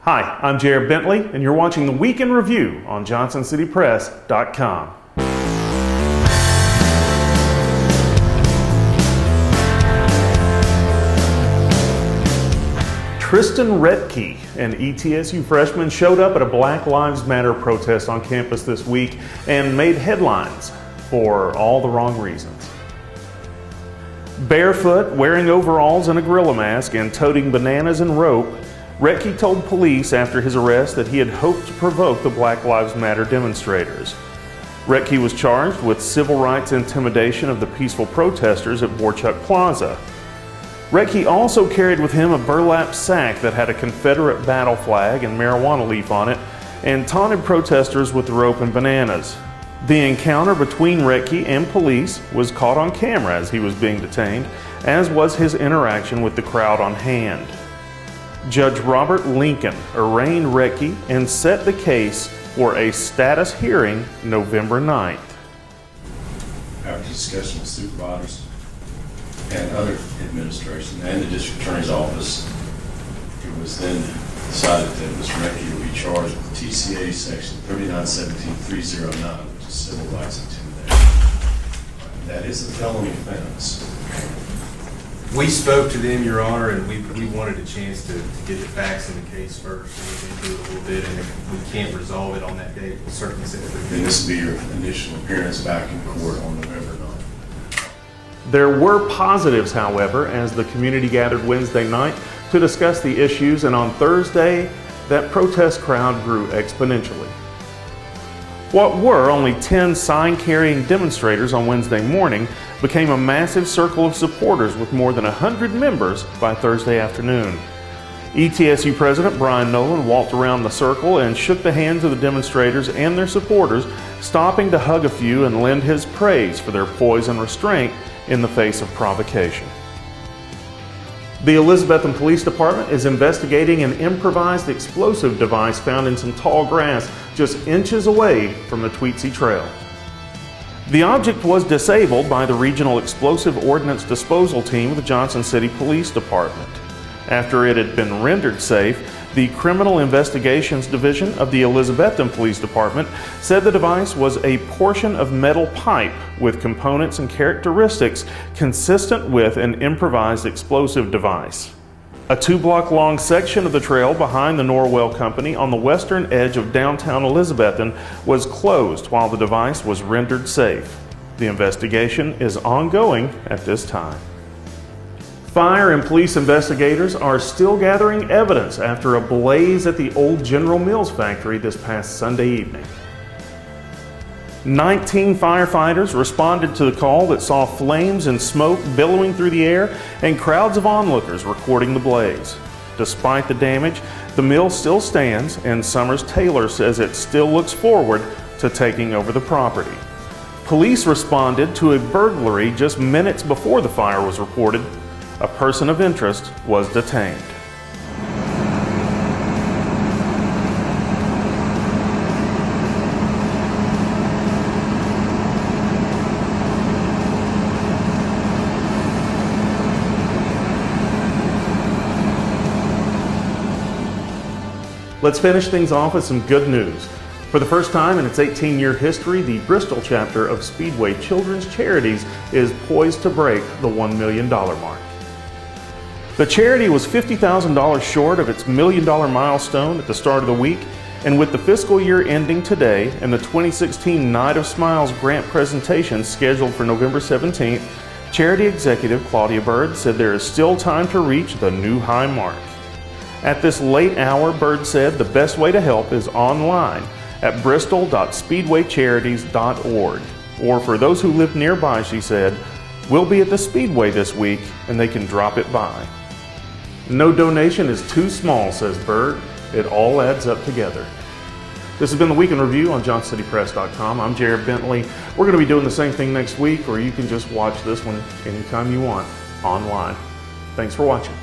Hi, I'm Jared Bentley, and you're watching the Week in Review on jcpvideo.com. Tristan Retke, an ETSU freshman, showed up at a Black Lives Matter protest on campus this week and made headlines for all the wrong reasons. Barefoot, wearing overalls and a gorilla mask, and toting bananas and rope, Retke told police after his arrest that he had hoped to provoke the Black Lives Matter demonstrators. Retke was charged with civil rights intimidation of the peaceful protesters at Borchuk Plaza. Retke also carried with him a burlap sack that had a Confederate battle flag and marijuana leaf on it, and taunted protesters with rope and bananas. The encounter between Retke and police was caught on camera as he was being detained, as was his interaction with the crowd on hand. Judge Robert Lincoln arraigned Retke and set the case for a status hearing November 9th. After discussion with supervisors and other administration and the district attorney's office, it was then decided that Mr. Retke will be charged with TCA section 3917-309, which is civil rights intimidation. That is a felony offense. We spoke to them, Your Honor, and we wanted a chance to get the facts in the case first and look into it a little bit, and if we can't resolve it on that date, we'll certainly set it. Then this will be your initial appearance back in court on November 9th. There were positives, however, as the community gathered Wednesday night to discuss the issues, and on Thursday, that protest crowd grew exponentially. What were only 10 sign-carrying demonstrators on Wednesday morning became a massive circle of supporters with more than 100 members by Thursday afternoon. ETSU President Brian Nolan walked around the circle and shook the hands of the demonstrators and their supporters, stopping to hug a few and lend his praise for their poise and restraint in the face of provocation. The Elizabethton Police Department is investigating an improvised explosive device found in some tall grass just inches away from the Tweetsie Trail. The object was disabled by the Regional Explosive Ordnance Disposal Team of the Johnson City Police Department. After it had been rendered safe, the Criminal Investigations Division of the Elizabethton Police Department said the device was a portion of metal pipe with components and characteristics consistent with an improvised explosive device. A 2-block-long section of the trail behind the Norwell Company on the western edge of downtown Elizabethton was closed while the device was rendered safe. The investigation is ongoing at this time. Fire and police investigators are still gathering evidence after a blaze at the old General Mills factory this past Sunday evening. 19 firefighters responded to the call that saw flames and smoke billowing through the air and crowds of onlookers recording the blaze. Despite the damage, the mill still stands, and Summers Taylor says it still looks forward to taking over the property. Police responded to a burglary just minutes before the fire was reported. A person of interest was detained. Let's finish things off with some good news. For the first time in its 18-year history, the Bristol chapter of Speedway Children's Charities is poised to break the $1 million mark. The charity was $50,000 short of its $1 million milestone at the start of the week, and with the fiscal year ending today and the 2016 Night of Smiles grant presentation scheduled for November 17th, charity executive Claudia Bird said there is still time to reach the new high mark. At this late hour, Bird said the best way to help is online at bristol.speedwaycharities.org. Or for those who live nearby, she said, we'll be at the Speedway this week and they can drop it by. No donation is too small, says Bird. It all adds up together. This has been the Week in Review on jcpvideo.com. I'm Jared Bentley. We're going to be doing the same thing next week, or you can just watch this one anytime you want online. Thanks for watching.